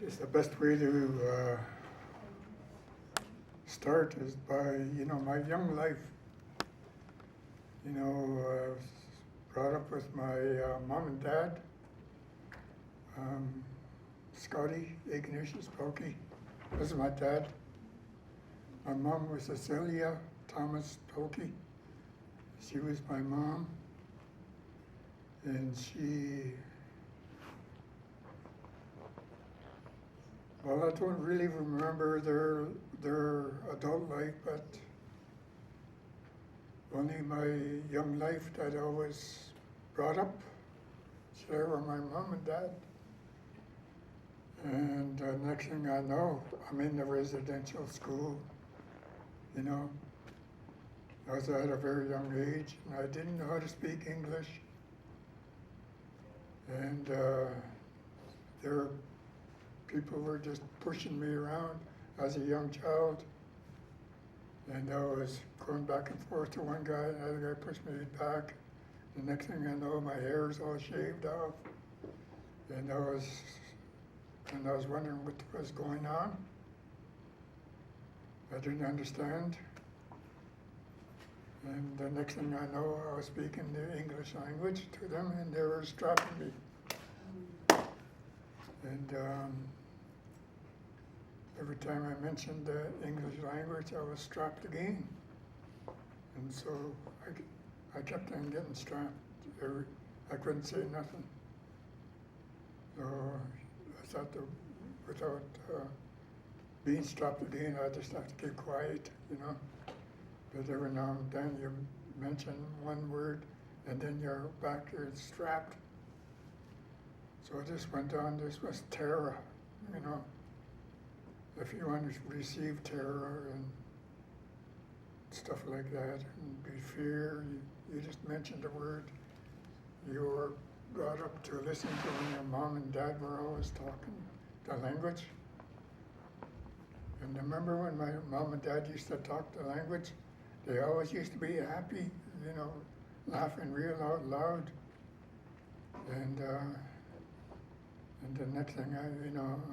Guess the best way to start is by, my young life. I was brought up with my mom and dad, Scotty Ignatius Pelkey. This is my dad. My mom was Cecilia Thomas Pelkey. She was my mom, and well, I don't really remember their adult life, but only my young life that I was brought up. There were my mom and dad. And next thing I know, I'm in the residential school, I was at a very young age, and I didn't know how to speak English. And people were just pushing me around as a young child. And I was going back and forth to one guy, another guy pushed me back. The next thing I know, my hair was all shaved off. And I was wondering what was going on. I didn't understand. And the next thing I know, I was speaking the English language to them, and they were strapping me. And every time I mentioned the English language, I was strapped again. And so I kept on getting strapped. I couldn't say nothing. So I thought that without being strapped again, I just have to keep quiet, But every now and then you mention one word, and then you're back, you're strapped. So this went on, this was terror, If you want to receive terror and stuff like that, and be fear, you just mentioned a word. You were brought up to listen to when your mom and dad were always talking the language. And remember when my mom and dad used to talk the language, they always used to be happy, laughing real out loud. And the next thing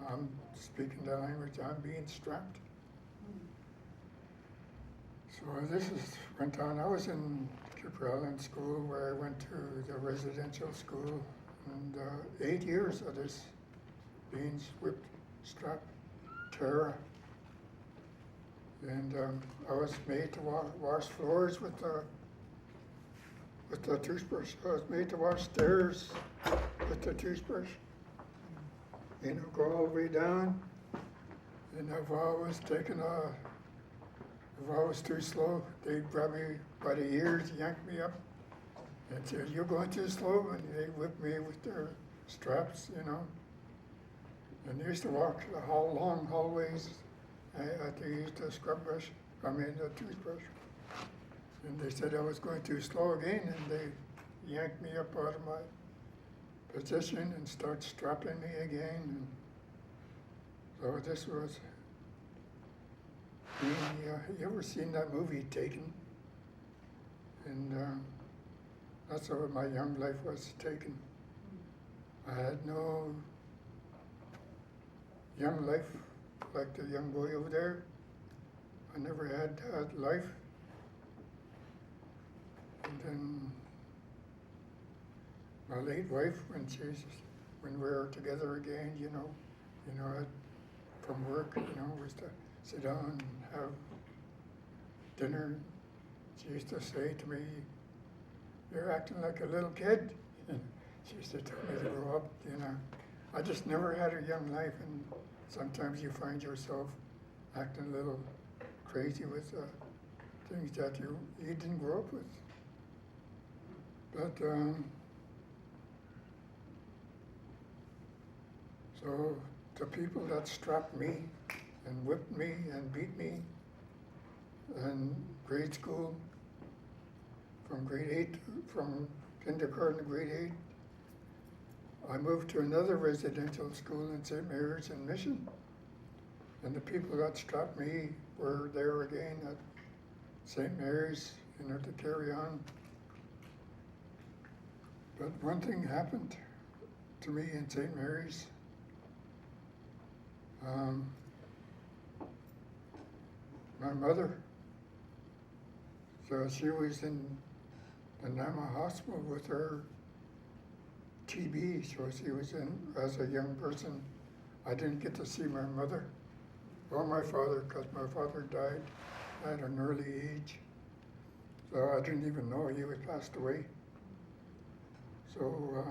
I'm speaking the language, I'm being strapped. So went on. I was in Caprell school where I went to the residential school, and 8 years of this being whipped, strapped, terror. And I was made to wash floors with the toothbrush. I was made to wash stairs with the toothbrush. Go all the way down. And if I was too slow, they'd grab me by the ears, yank me up, and say, "You're going too slow," and they whipped me with their straps, And they used to walk the long hallways. They used a the toothbrush. And they said I was going too slow again, and they yanked me up out of my position and started strapping me again. And so this was you ever seen that movie Taken? And that's how my young life was taken. I had no young life like the young boy over there. I never had that life. And then my late wife, when we were together again, from work, was to sit down and have dinner. She used to say to me, "You're acting like a little kid." She used to tell me to grow up, I just never had a young life, and sometimes you find yourself acting a little crazy with things that you didn't grow up with. But so the people that strapped me and whipped me and beat me in grade school, from kindergarten to grade 8, I moved to another residential school in St. Mary's in Mission. And the people that strapped me were there again at St. Mary's, to carry on. But one thing happened to me in St. Mary's. Um, my mother, so she was in the Nama hospital with her TB, so she was in, as a young person, I didn't get to see my mother or my father, because my father died at an early age. So I didn't even know he was passed away. So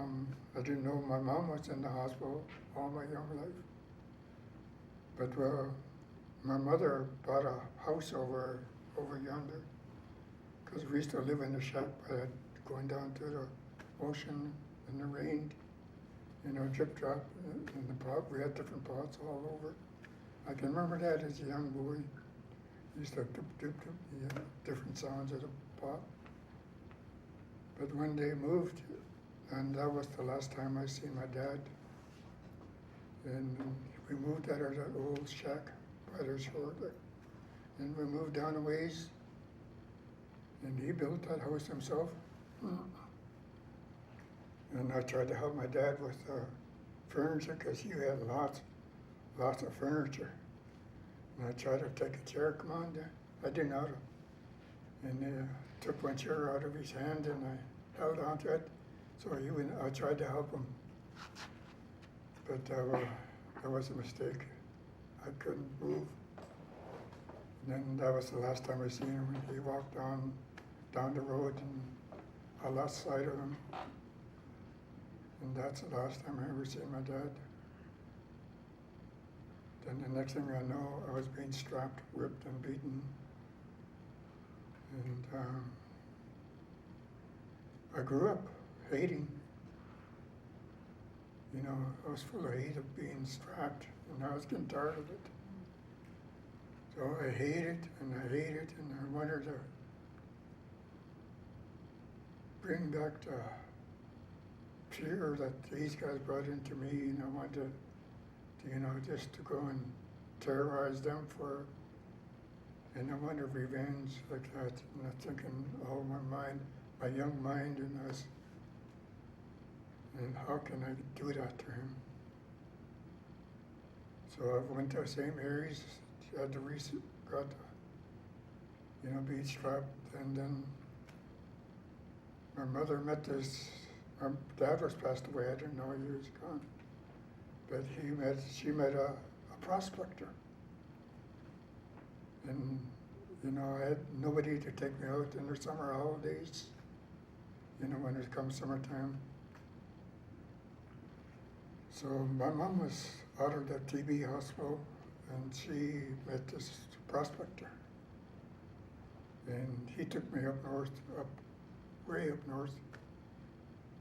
I didn't know my mom was in the hospital all my young life. But my mother bought a house over yonder, because we used to live in a shack going down to the ocean in the rain, drip drop in the pot. We had different pots all over. I can remember that as a young boy. Used to dip, dip, dip, different sounds of the pot. But when they moved, and that was the last time I seen my dad, and we moved out of that old shack by the shore there. And we moved down a ways, and he built that house himself. And I tried to help my dad with furniture, because he had lots of furniture. And I tried to take a chair, come on, Dad. I didn't know how to. And took one chair out of his hand, and I held onto it. So I tried to help him. But that was a mistake. I couldn't move. And then that was the last time I seen him. He walked down the road, and I lost sight of him. And that's the last time I ever seen my dad. Then the next thing I know, I was being strapped, whipped, and beaten. And I grew up hating. I was full of hate of being strapped, and I was getting tired of it. So I hated, and I wanted to bring back the fear that these guys brought into me, and I wanted to just to go and terrorize them and I wanted revenge like that. And I'm thinking, oh, my young mind, and how can I do that to him? So I went to the same areas, had to got being strapped, and then my mother met this. My dad was passed away. I didn't know he was gone. But she met a prospector. And, I had nobody to take me out in the summer holidays, when it comes summertime. So my mom was out of the TB hospital, and she met this prospector. And he took me up north, way up north.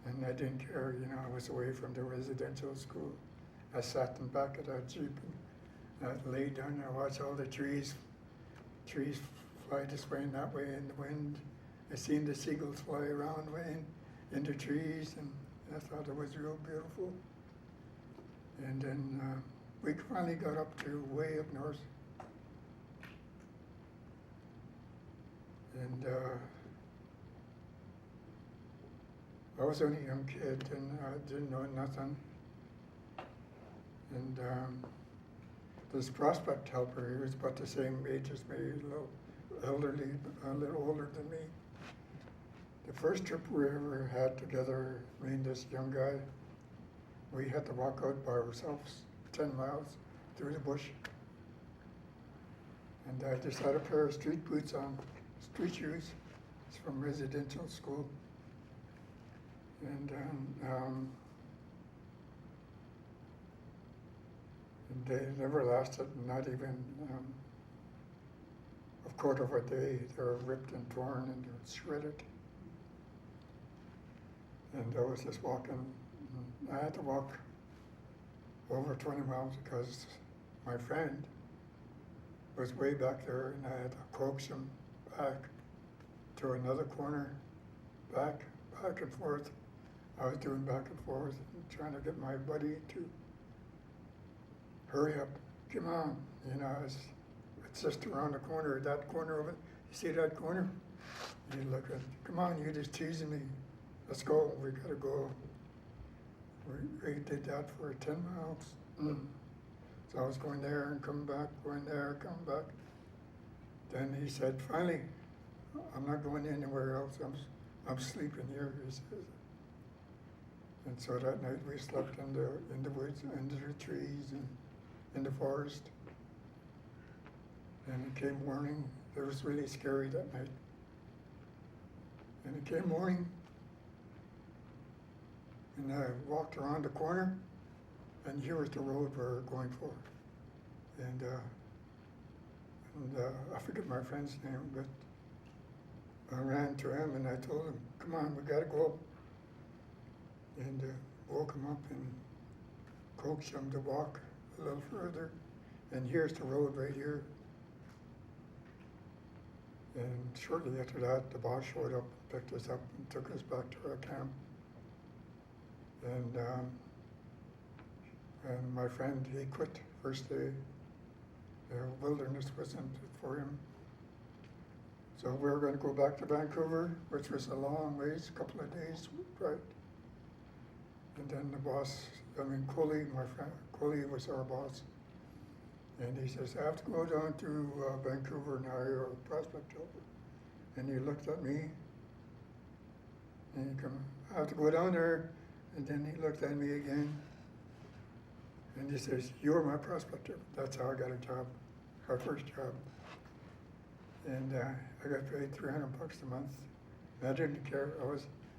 And I didn't care, I was away from the residential school. I sat in the back of that Jeep, and I laid down and I watched all the trees fly this way and that way in the wind. I seen the seagulls fly around way in the trees, and I thought it was real beautiful. And then we finally got up to way up north. And I was only a young kid, and I didn't know nothing. And this prospect helper, he was about the same age as me, a little elderly, a little older than me. The first trip we ever had together, me and this young guy, we had to walk out by ourselves 10 miles through the bush. And I just had a pair of street boots on, street shoes. It's from residential school. And they never lasted, not even a quarter of a day. They were ripped and torn and shredded. And I was just walking. I had to walk over 20 miles because my friend was way back there, and I had to coax him back to another corner, back and forth. I was doing back and forth, and trying to get my buddy to hurry up, come on. It's just around the corner, that corner of it. You see that corner? You look at it, come on, you're just teasing me. Let's go, we gotta go. We did that for 10 miles. So I was going there and coming back, going there, coming back. Then he said, finally, I'm not going anywhere else. I'm sleeping here, he says. And so that night we slept in the woods, under the trees and in the forest. And it came morning. It was really scary that night. And it came morning, and I walked around the corner, and here was the road we were going for. And I forget my friend's name, but I ran to him and I told him, come on, we gotta go up. And woke him up and coaxed him to walk a little further. And here's the road right here. And shortly after that, the boss showed up, picked us up and took us back to our camp. And my friend, he quit first day. The wilderness wasn't for him. So we were going to go back to Vancouver, which was a long ways, a couple of days, right? And then the boss, Coley, my friend, Coley was our boss. And he says, I have to go down to Vancouver now, or Prospect Hill. And he looked at me, and he come, I have to go down there. And then he looked at me again, and he says, you're my prospector. That's how I got a job, our first job. And I got paid $300 a month. And I didn't care.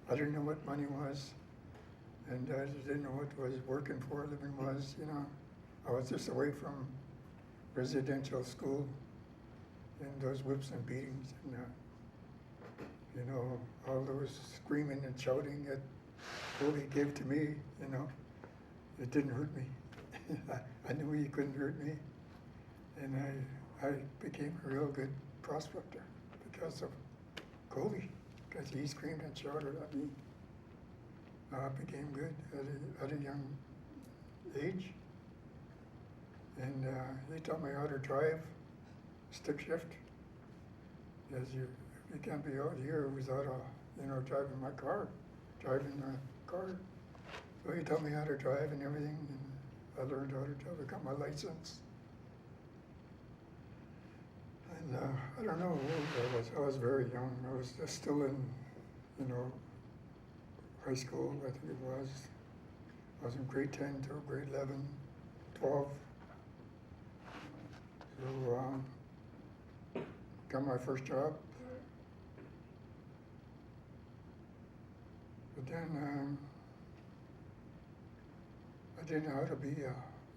I didn't know what money was, and I didn't know what was working for a living was. You know, I was just away from residential school, and those whips and beatings, and you know, all those screaming and shouting that Coley gave to me. You know, it didn't hurt me. I knew he couldn't hurt me, and I became a real good prospector because of Coley, because he screamed and shouted at me. I became good at a young age, and he taught me how to drive stick shift. As you can't be out here without driving my car, driving the car. So he taught me how to drive and everything, and I learned how to drive. I got my license. And I don't know how old I was very young. I was just still in, high school, I think it was. I was in grade 10 to grade 11, 12. So got my first job. But then I didn't know how to be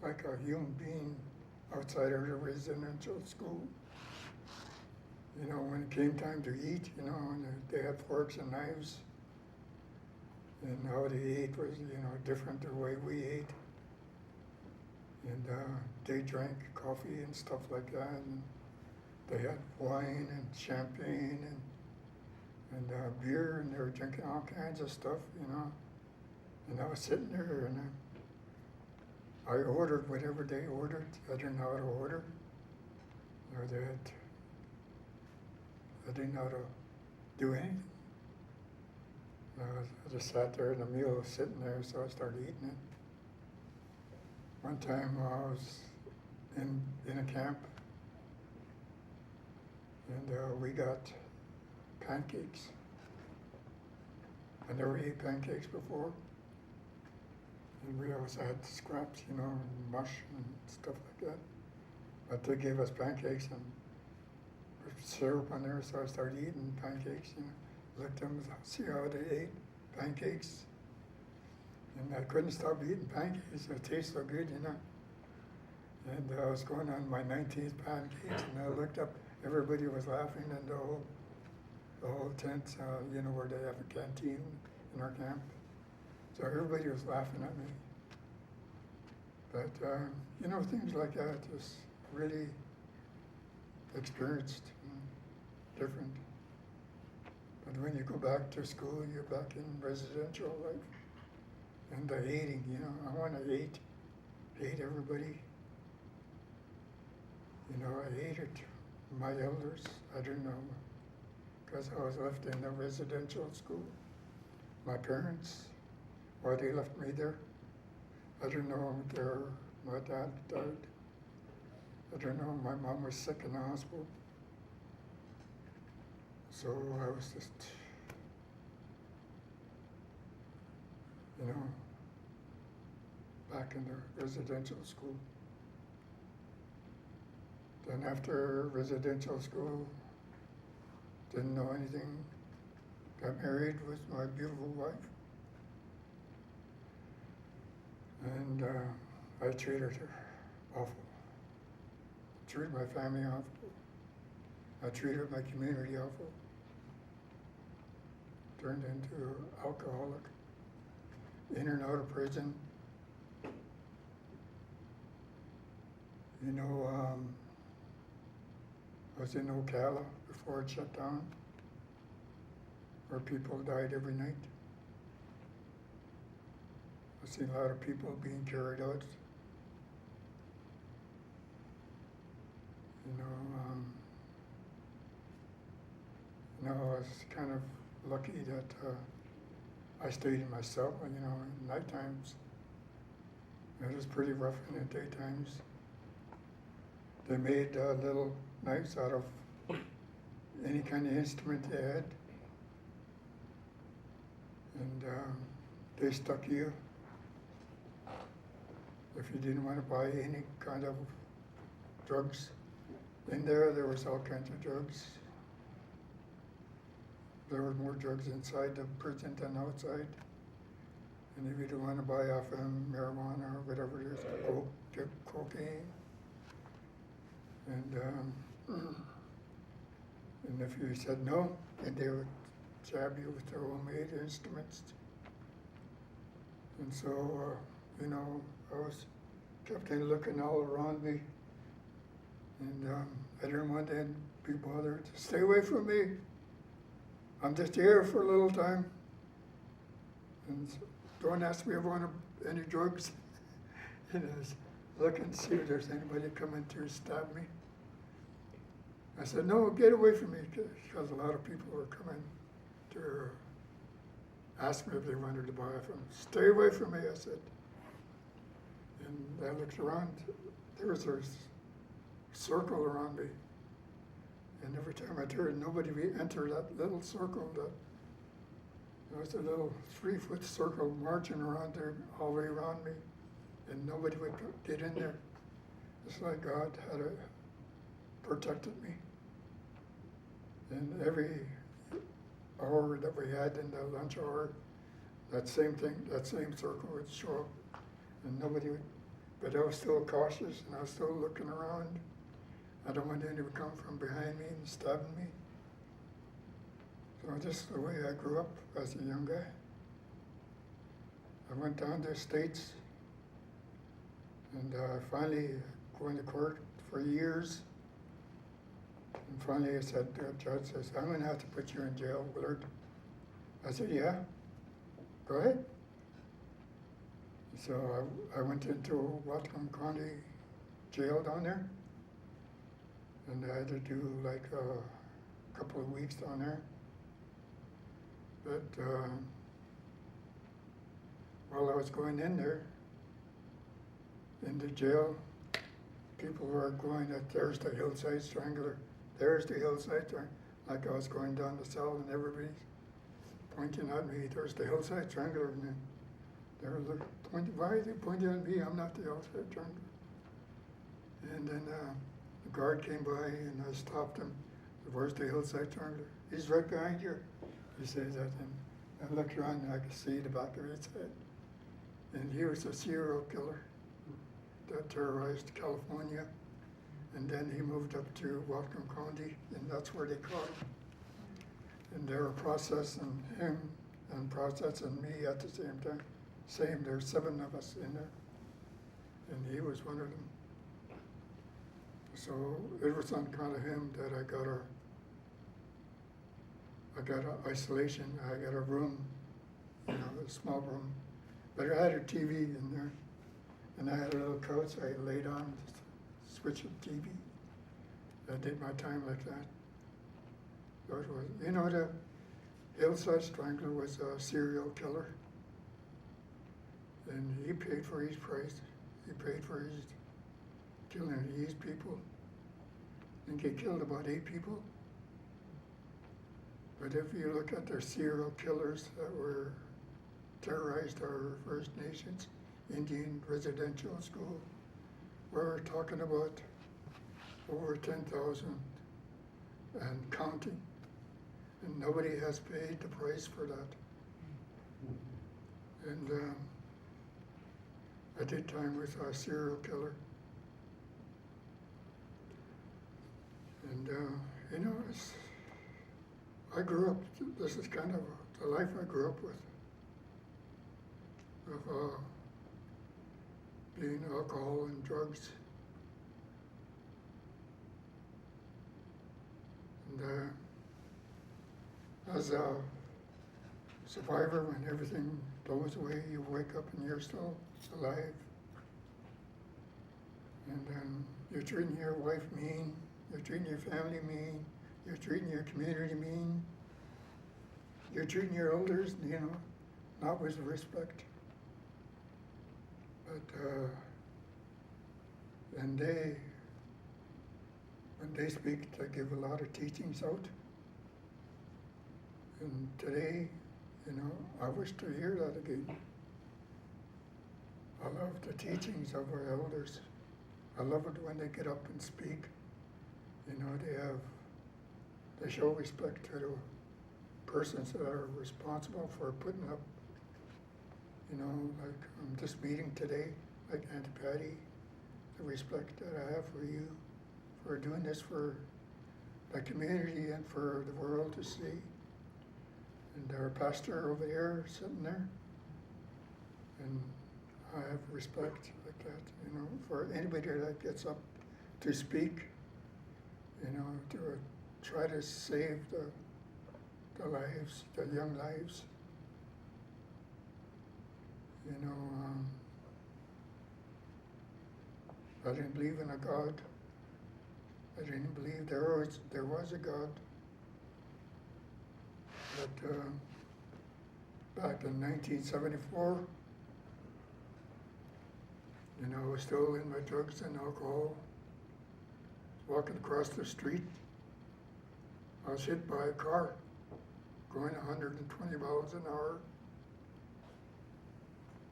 like a human being outside of the residential school. You know, when it came time to eat, and they had forks and knives, and how they ate was, different the way we ate. And they drank coffee and stuff like that, and they had wine and champagne and beer, and they were drinking all kinds of stuff, And I was sitting there, and I ordered whatever they ordered. I didn't know how to order. I didn't know how to do anything. I just sat there, and the meal was sitting there, so I started eating it. One time I was in a camp, and we got pancakes. I never ate pancakes before. And we always had scraps, and mush and stuff like that. But they gave us pancakes and syrup on there, so I started eating pancakes, Looked at them, see how they ate pancakes. And I couldn't stop eating pancakes, it tasted so good, And I was going on my 19th pancakes, and I looked up, everybody was laughing, and the whole tent, where they have a canteen in our camp. So everybody was laughing at me. But, things like that, just really experienced, different. But when you go back to school, you're back in residential life. And the hating, I want to hate everybody. I hated my elders. I didn't know, because I was left in a residential school. My parents, why they left me there. I didn't know my dad died I don't know, my mom was sick in the hospital. So I was just, back in the residential school. Then after residential school, didn't know anything, got married with my beautiful wife. And I treated her awful. Treated my family awful. I treated my community awful. Turned into an alcoholic, in and out of prison. I was in Ocala before it shut down, where people died every night. I've seen a lot of people being carried out. I was kind of lucky that I stayed in my cell, in night times. It was pretty rough in the daytimes. They made little knives out of any kind of instrument they had. And they stuck you. If you didn't want to buy any kind of drugs, in there was all kinds of drugs. There were more drugs inside the prison than outside. And if you didn't want to buy off them marijuana or whatever it is, cocaine. And if you said no, then they would jab you with their homemade instruments. And so, I was kept on looking all around me. And I didn't want to be bothered. Stay away from me. I'm just here for a little time. And don't ask me if I want any drugs. I was looking to see if there's anybody coming to stab me. I said, no, get away from me, because a lot of people were coming to ask me if they wanted to buy from. Stay away from me, I said. And I looked around, there was a circle around me. And every time I turned, nobody would enter that little circle. There was a little 3-foot circle marching around there, all the way around me. And nobody would get in there. It's like God had protected me. And every hour that we had in the lunch hour, that same circle would show up. And nobody would, but I was still cautious and I was still looking around. I don't want anyone to come from behind me and stabbing me. So just the way I grew up as a young guy. I went down to the States and finally going to court for years. And finally I said, the judge says, I'm going to have to put you in jail, Willard. I said, yeah, go ahead. So I went into Whatcom County jail down there. And I had to do like a couple of weeks down there. But while I was going in there, in the jail, people were going at there's the hillside strangler, there's the hillside strangler. Like I was going down the cell and everybody's pointing at me, there's the hillside strangler. And then they were pointing, why are they pointing at me? I'm not the hillside strangler. And then the guard came by and I stopped him. Where's the hillside strangler? He's right behind you. He says that, and I looked around and I could see the back of his head. And he was a serial killer that terrorized California. And then he moved up to Whatcom County, and that's where they caught him. And they were processing him and processing me at the same time. There's 7 of us in there, and he was one of them. So it was on account of him that I got an isolation. I got a room, a small room, but I had a TV in there, and I had a little couch I laid on, switch the TV. I did my time like that. So it was, the hillside strangler was a serial killer, and he paid for his price. He paid for killing these people. I think he killed about 8 people. But if you look at the serial killers that were terrorized our First Nations Indian residential school, we're talking about over 10,000 and counting. And nobody has paid the price for that. And I did time with a serial killer. And you know, I grew up, this is kind of the life I grew up with, of being alcohol and drugs. And as a survivor, when everything blows away, you wake up and you're still alive. And you're treating your wife mean, you're treating your family mean, you're treating your community mean, you're treating your elders, you know, not with respect. But when they speak, they give a lot of teachings out. And today, you know, I wish to hear that again. I love the teachings of our elders. I love it when they get up and speak. You know, they show respect to the persons that are responsible for putting up, you know, like this meeting today, like Auntie Patty, the respect that I have for you, for doing this for the community and for the world to see. And our pastor over there, sitting there, and I have respect like that, you know, for anybody that gets up to speak, you know, to try to save the lives, the young lives. You know, I didn't believe in a God. I didn't believe there was a God. But back in 1974, you know, I was still in my drugs and alcohol. Walking across the street, I was hit by a car going 120 miles an hour.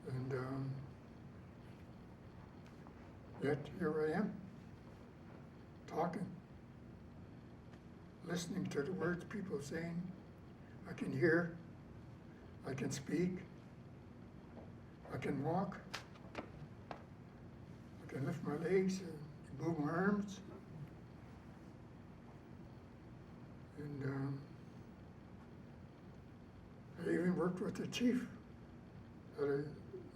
And yet here I am, talking, listening to the words people saying. I can hear, I can speak, I can walk, I can lift my legs and move my arms. And I even worked with the chief at a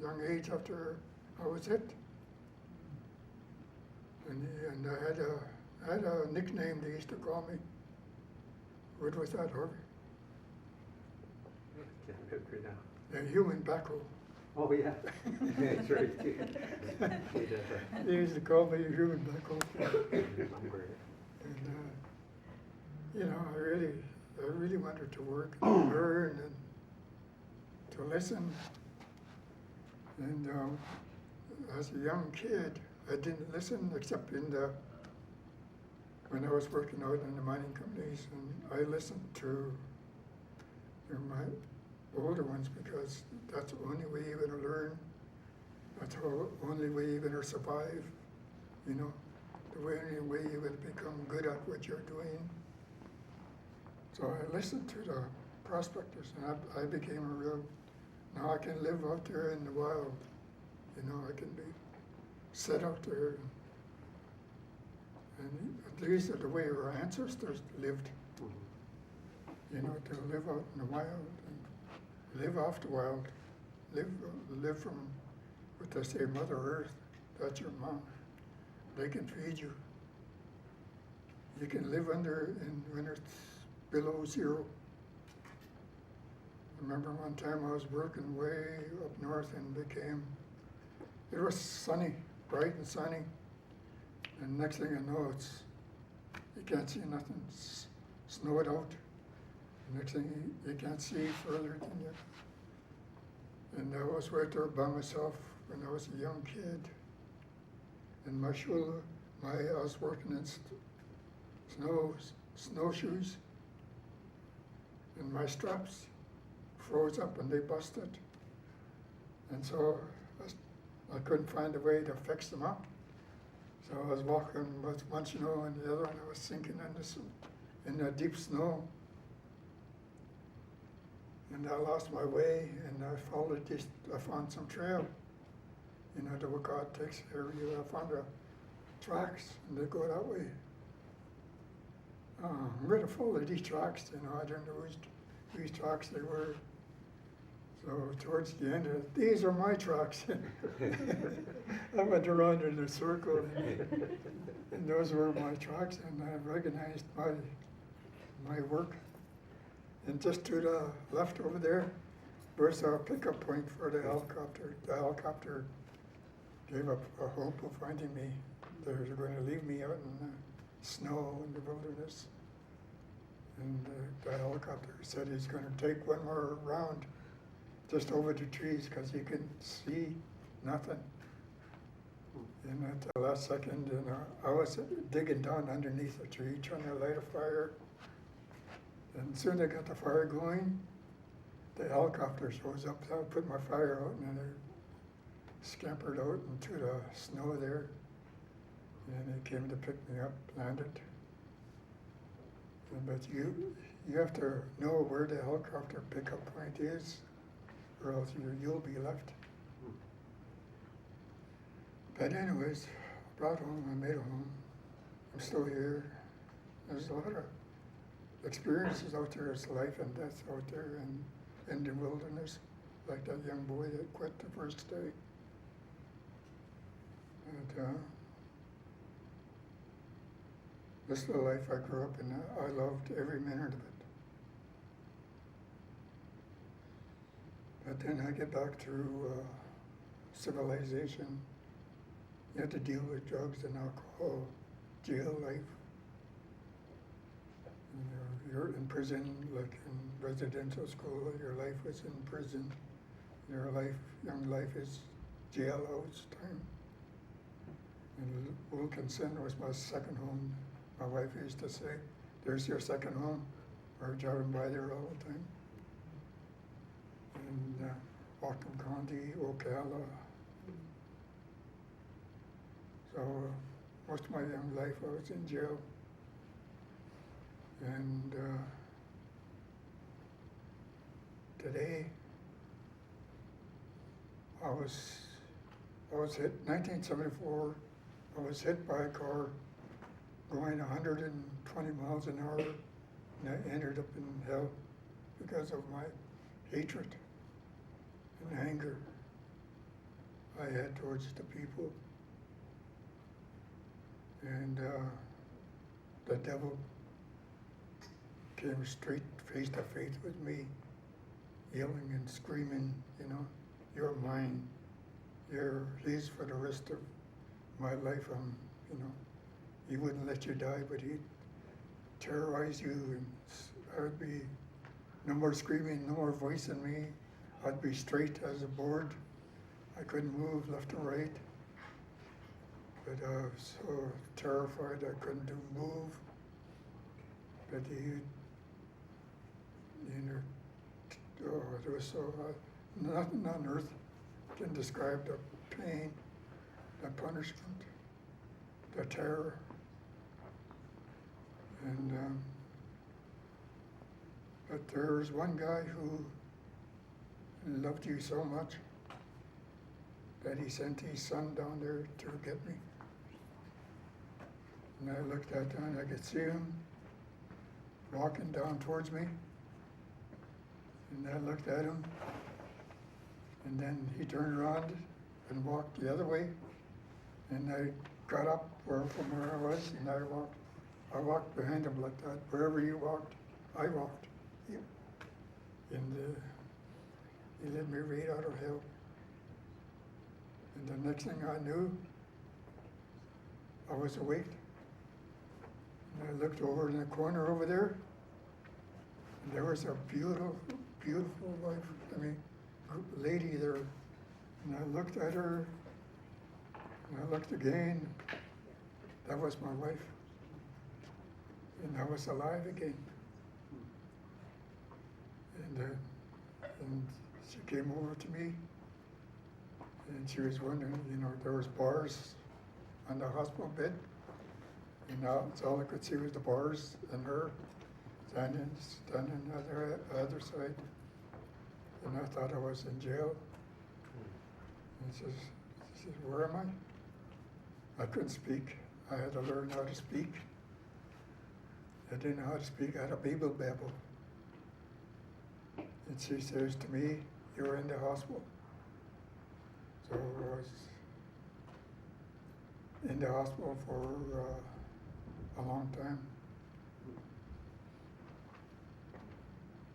young age after I was hit. And I had a nickname they used to call me. What was that, Harvey? Can't remember now. The human backhoe. Oh, yeah. That's right. They used to call me a human backhoe. And you know, I really wanted to work and learn and to listen. And as a young kid, I didn't listen except when I was working out in the mining companies, and I listened to my older ones because that's the only way you're going to learn. That's the only way you're going to survive. You know, the only way you're going to become good at what you're doing. So I listened to the prospectors, and I became a real. Now I can live out there in the wild. You know, I can be set out there, and at least the way our ancestors lived. You know, to live out in the wild and live off the wild, live from what they say, Mother Earth. That's your mom. They can feed you. You can live under when it's below zero. I remember one time I was working way up north and it was sunny, bright and sunny. And next thing I know, you can't see nothing, it's snowed out. Next thing you can't see further than you. And I was right there by myself when I was a young kid. and my shoe, I was working in snowshoes, and my straps froze up and they busted. And so I couldn't find a way to fix them up. So I was walking with one snow and the other one I was sinking in the deep snow. And I lost my way and I found some trail. You know, the way God takes care of you. I found the tracks and they go that way. I'm really full of these tracks, you know, I didn't know whose tracks they were. So towards the end of it, these are my tracks. I went around in a circle and those were my tracks and I recognized my work. And just to the left over there, there's a pickup point for the helicopter. The helicopter gave up a hope of finding me. They were going to leave me out in the snow in the wilderness. And the helicopter said he's going to take one more round just over the trees because he can see nothing. And at the last second, you know, I was digging down underneath a tree trying to light a fire. And soon they got the fire going, the helicopter shows up, so I put my fire out and then they scampered out into the snow there. And they came to pick me up, landed. But you have to know where the helicopter pickup point is, or else you'll be left. But anyways, I brought home, I made it home. I'm still here. There's a lot of experiences out there. It's life and death out there in the wilderness, like that young boy that quit the first day. And this is the life I grew up in. I loved every minute of it. But then I get back to civilization. You have to deal with drugs and alcohol, jail life. You're in prison, like in residential school, your life was in prison. Young life is jailhouse time. And Wilkinson was my second home. My wife used to say, there's your second home. We're driving by there all the time. And Whatcom County, Ocala. So most of my young life I was in jail. And today I was hit, 1974, I was hit by a car going 120 miles an hour, and I ended up in hell because of my hatred and anger I had towards the people. And the devil came straight face to face with me, yelling and screaming, you know, you're mine, you're his for the rest of my life. You know, he wouldn't let you die, but he'd terrorize you, and I would be no more screaming, no more voice in me. I'd be straight as a board. I couldn't move left or right. But I was so terrified I couldn't move. But he, you know, oh, it was so, nothing on earth can describe the pain, the punishment, the terror. And but there was one guy who loved you so much that he sent his son down there to get me. And I looked at him and I could see him walking down towards me. And I looked at him, and then he turned around and walked the other way. And I got up from where I was, and I walked behind him like that. Wherever he walked, I walked. And he led me right out of hell. And the next thing I knew, I was awake. And I looked over in the corner over there, and there was a beautiful, beautiful lady there. And I looked at her, And I looked again, that was my wife. And I was alive again. And she came over to me, and she was wondering, there was bars on the hospital bed, and now all I could see was the bars and her standing on the other side. And I thought I was in jail. And she says, where am I? I couldn't speak. I had to learn how to speak. I didn't know how to speak. I had a Bible babble. And she says to me, you're in the hospital. So I was in the hospital for a long time.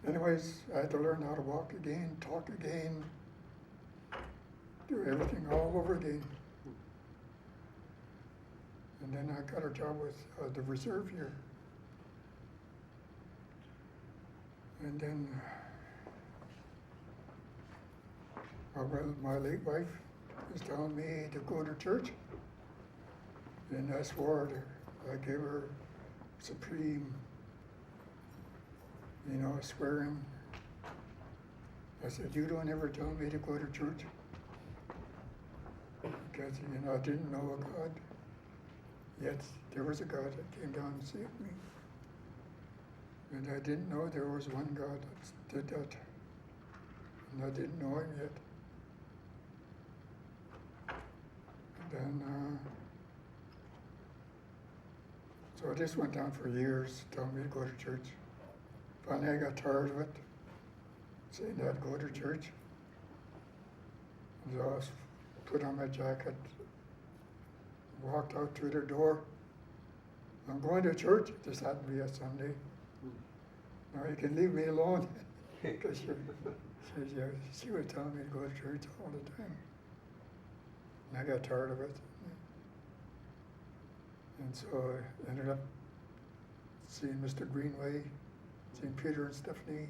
Anyways, I had to learn how to walk again, talk again, do everything all over again. And then I got a job with the reserve here. And then my late wife was telling me to go to church. And I swore to her. I gave her supreme, swearing. I said, you don't ever tell me to go to church. Because, I didn't know a God. Yet there was a God that came down and saved me. And I didn't know there was one God that did that. And I didn't know him yet. And then, so this went on for years, telling me to go to church. Finally, I got tired of it, saying I'd go to church. And so I put on my jacket, walked out to the door. I'm going to church. This happened to be a Sunday. Now you can leave me alone. Because she was telling me to go to church all the time. And I got tired of it. And so I ended up seeing Mr. Greenway, seeing Peter and Stephanie.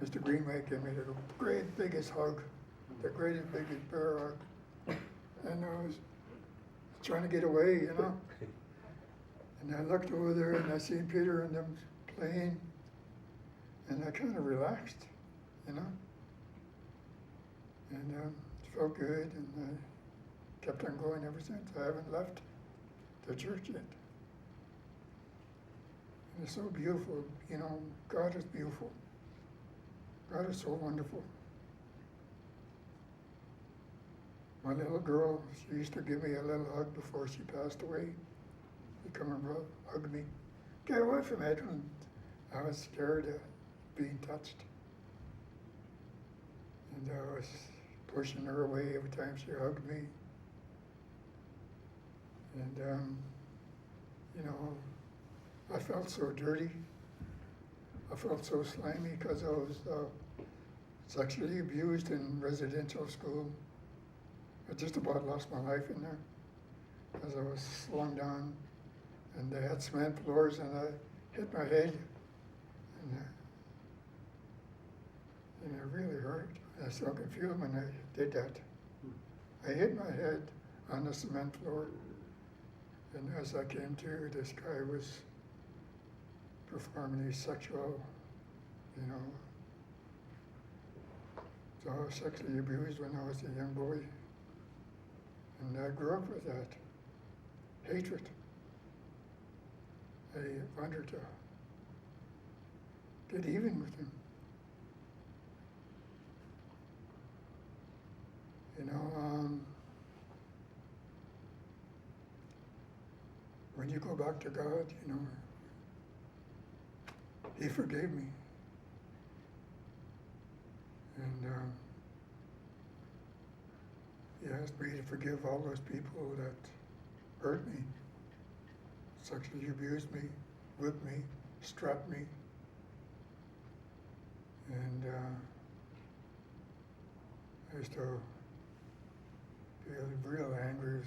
Mr. Greenway gave me the great biggest hug, the greatest biggest bear hug. And I was trying to get away, And I looked over there and I seen Peter and them playing, and I kind of relaxed, And it felt good, and I kept on going ever since. I haven't left the church yet. And it's so beautiful, God is beautiful. God is so wonderful. My little girl, she used to give me a little hug before she passed away. She'd come and hug me. Get away from it. And I was scared of being touched. And I was pushing her away every time she hugged me. And, I felt so dirty. I felt so slimy because I was sexually abused in residential school. I just about lost my life in there because I was slung down, and they had cement floors, and I hit my head, and it really hurt. I still can feel when I did that. I hit my head on the cement floor, and as I came to, this guy was performing these sexual, So I was sexually abused when I was a young boy. And I grew up with that hatred. I wanted to get even with him. When you go back to God, He forgave me. And He asked me to forgive all those people that hurt me, sexually abused me, whipped me, strapped me. And I used to feel real angry.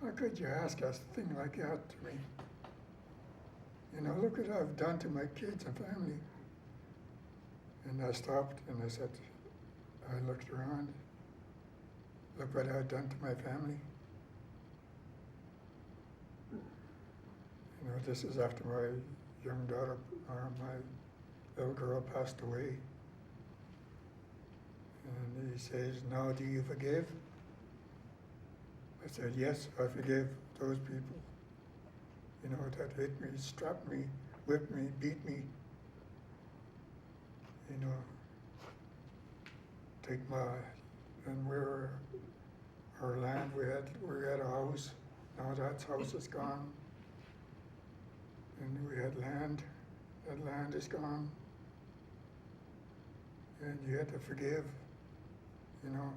How could you ask a thing like that to me? Look what I've done to my kids and family. And I stopped and I said, I looked around, look what I had done to my family. You know, this is after my young daughter, or my little girl passed away. And he says, now do you forgive? I said, yes, I forgive those people, you know, that hit me, strapped me, whipped me, beat me, you know, take my, and where our land, we had a house, now that house is gone. And we had land, that land is gone. And you had to forgive, you know.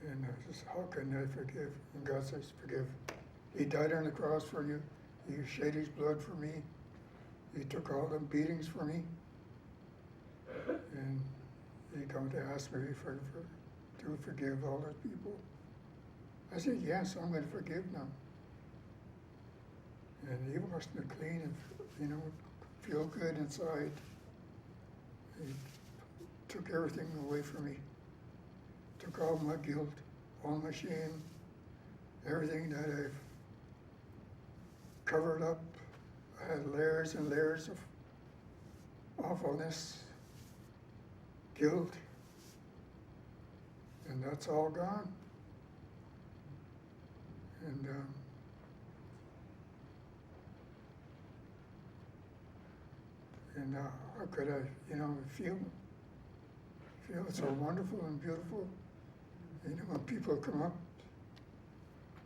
And I says, how can I forgive? And God says, forgive. He died on the cross for you. He shed his blood for me. He took all the beatings for me. And he come to ask me to forgive all those people. I said, yes, I'm going to forgive now. And he washed me clean and, you know, feel good inside. He took everything away from me. Took all my guilt, all my shame, everything that I've covered up. I had layers and layers of awfulness, guilt, and that's all gone. And how could I, you know, feel so wonderful and beautiful. You know, when people come up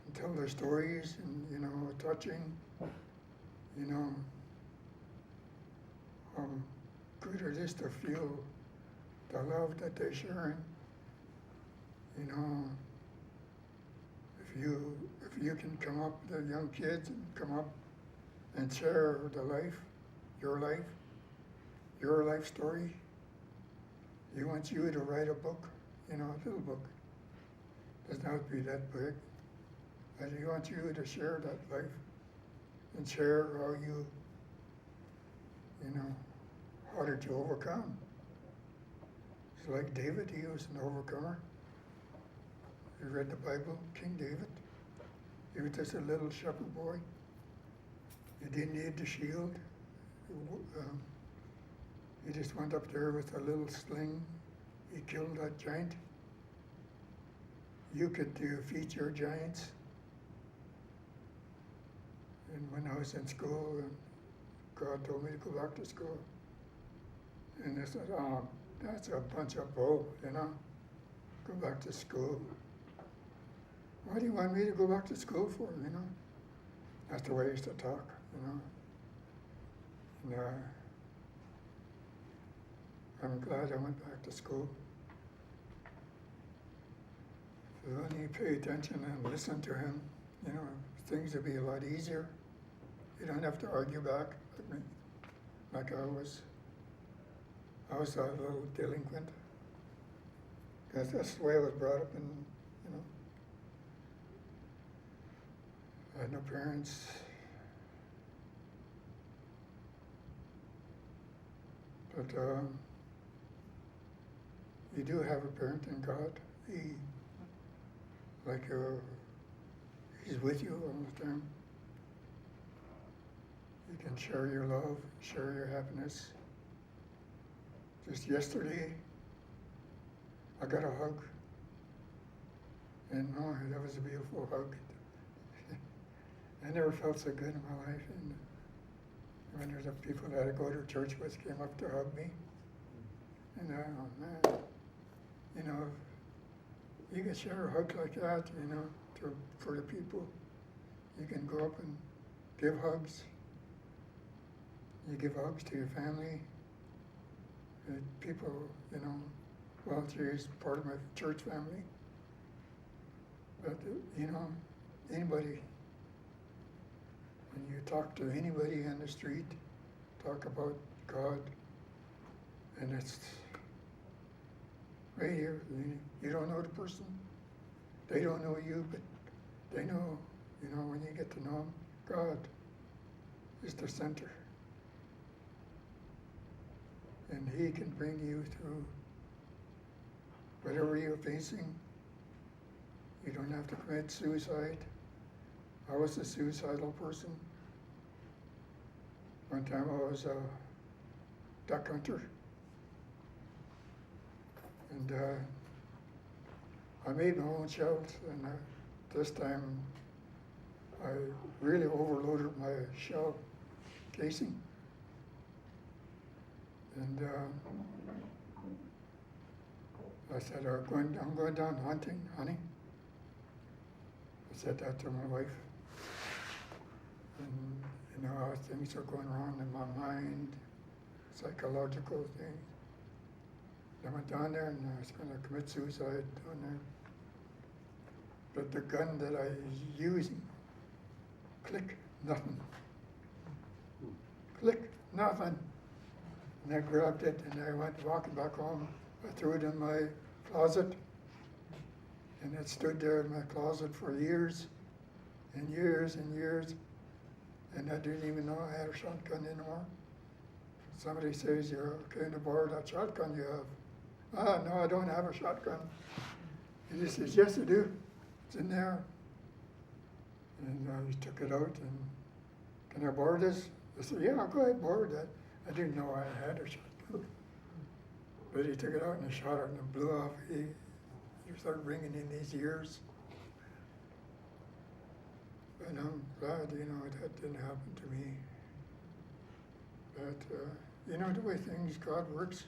and tell their stories and, you know, touching, you know, how good it is to feel the love that they're sharing. You know, if you can come up, the young kids, and come up and share the life, your life story. He wants you to write a book, you know, a little book. Doesn't have to be that big. But he wants you to share that life and share how you know, how did you overcome? It's like David, he was an overcomer. You read the Bible, King David. He was just a little shepherd boy. He didn't need the shield. He just went up there with a little sling. He killed that giant. You could defeat your giants. And when I was in school, and God told me to go back to school. And I said, oh, that's a bunch of bull, you know, go back to school. Why do you want me to go back to school for, you know? That's the way he used to talk, you know. And I'm glad I went back to school. So when you pay attention and listen to him, you know, things will be a lot easier. You don't have to argue back like me, like I was. I was a little delinquent. Because that's the way I was brought up in, you know. I had no parents. But you do have a parent in God. He's with you all the time. You can share your love, share your happiness. Just yesterday, I got a hug. And oh, that was a beautiful hug. I never felt so good in my life. And when there's the people that I go to church with came up to hug me. And oh man, you know, you can share a hug like that, you know, for the people. You can go up and give hugs. You give hugs to your family. People, you know, well, she's part of my church family. But, you know, anybody, when you talk to anybody on the street, talk about God, and it's right here. You don't know the person. They don't know you, but they know, you know, when you get to know them, God is the center. And he can bring you through whatever you're facing, you don't have to commit suicide. I was a suicidal person. One time I was a duck hunter. And I made my own shells, and this time I really overloaded my shell casing. And I said, I'm going down hunting, honey. I said that to my wife. And you know how things are going wrong in my mind, psychological things. I went down there and I was going to commit suicide down there. But the gun that I was using, click, nothing. Click, nothing. And I grabbed it and I went walking back home. I threw it in my closet. And it stood there in my closet for years and years and years. And I didn't even know I had a shotgun anymore. Somebody says, you're okay to borrow that shotgun you have. Ah, no, I don't have a shotgun. He just says, yes, I do. It's in there. And he took it out and, can I borrow this? I said, yeah, go ahead, borrow that. I didn't know I had a shotgun. But he took it out and he shot it and it blew off. He started ringing in his ears. And I'm glad, you know, that didn't happen to me. But, you know, the way things, God works,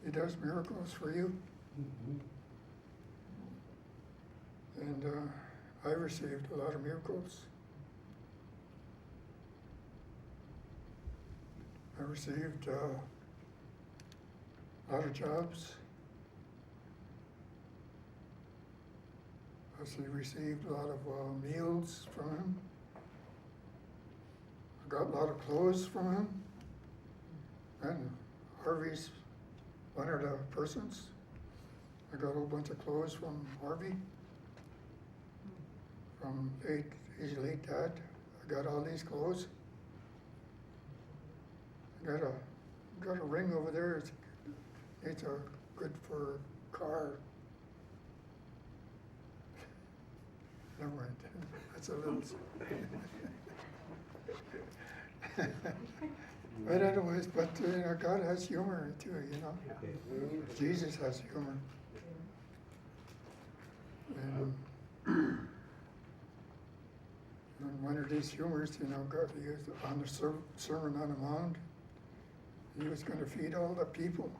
He does miracles for you. And I received a lot of miracles. I received a lot of jobs. I received a lot of meals from him. I got a lot of clothes from him. And Harvey's one of the persons. I got a whole bunch of clothes from Harvey, from his late dad. I got all these clothes. I got a ring over there. It's good for a car. Never mind. That's a little. But anyways, you know, God has humor too, you know. Jesus has humor. And one of these humors, you know, God used on the Sermon on the Mount. He was going to feed all the people.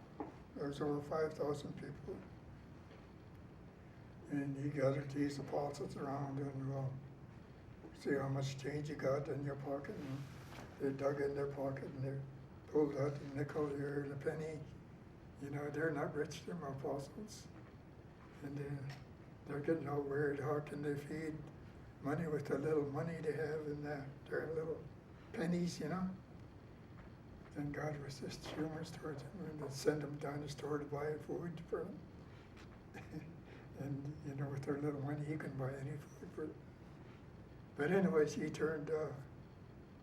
There was over 5,000 people. And he gathered these apostles around and see how much change you got in your pocket. And they dug in their pocket and they pulled out a nickel here and a penny. You know, they're not rich, they're apostles. And they're getting all worried, how can they feed money with the little money they have in their little pennies, you know? And God was just humorous towards them and they'd send them down the store to buy food for them. And, you know, with their little money, he can buy any food for them. But anyways, he turned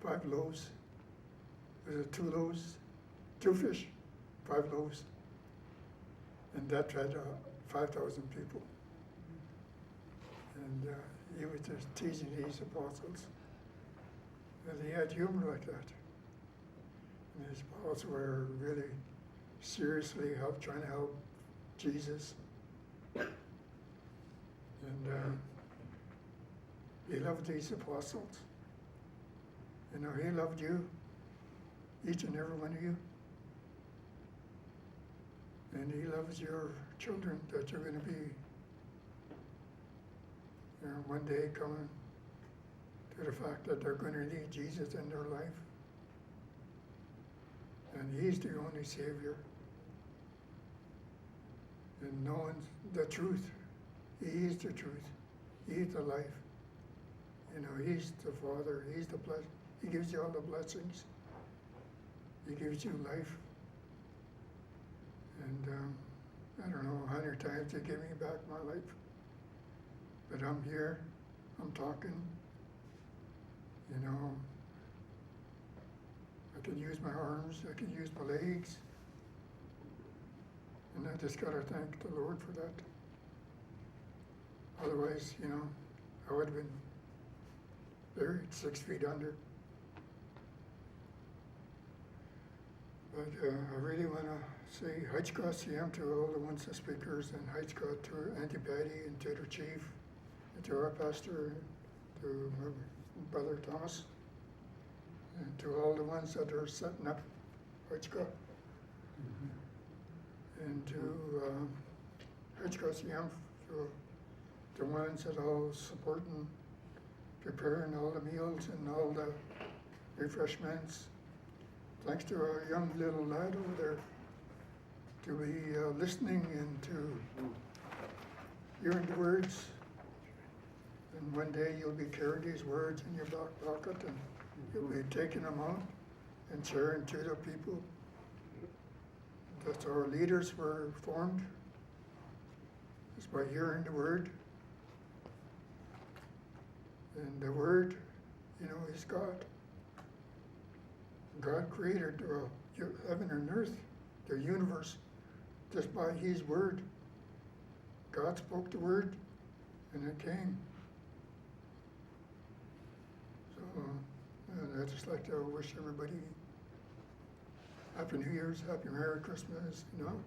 5 loaves. Was it 2 loaves? 2 fish, 5 loaves. And that fed 5,000 people. And he was just teasing these apostles. And he had humor like that. And his apostles were really seriously trying to help Jesus. And he loved these apostles. You know, he loved you, each and every one of you. And he loves your children that you're going to be, you know, one day coming to the fact that they're going to need Jesus in their life. And he's the only Savior. And knowing the truth. He is the truth. He's the life. You know, he's the Father. He's the blessing. He gives you all the blessings. He gives you life. And I don't know, 100 times he gave me back my life. But I'm here. I'm talking. You know, I can use my arms. I can use my legs. And I just gotta thank the Lord for that. Otherwise, you know, I would have been buried 6 feet under. But I really want to say Haichka to all the ones, the speakers, and Haichka to Auntie Patty and to the chief, and to our pastor, to my brother Thomas, and to all the ones that are setting up Haichka, and to Haichka to the ones that are supporting, preparing all the meals and all the refreshments. Thanks to our young little lad over there to be listening and to hearing the words. And one day you'll be carrying these words in your back pocket and you'll be taking them out and sharing to the people. That's how our leaders were formed, is by hearing the word. And the word, you know, is God. God created heaven and earth, the universe, just by His word. God spoke the word, and it came. So, and I'd just like to wish everybody Happy New Year's, Happy Merry Christmas, you know.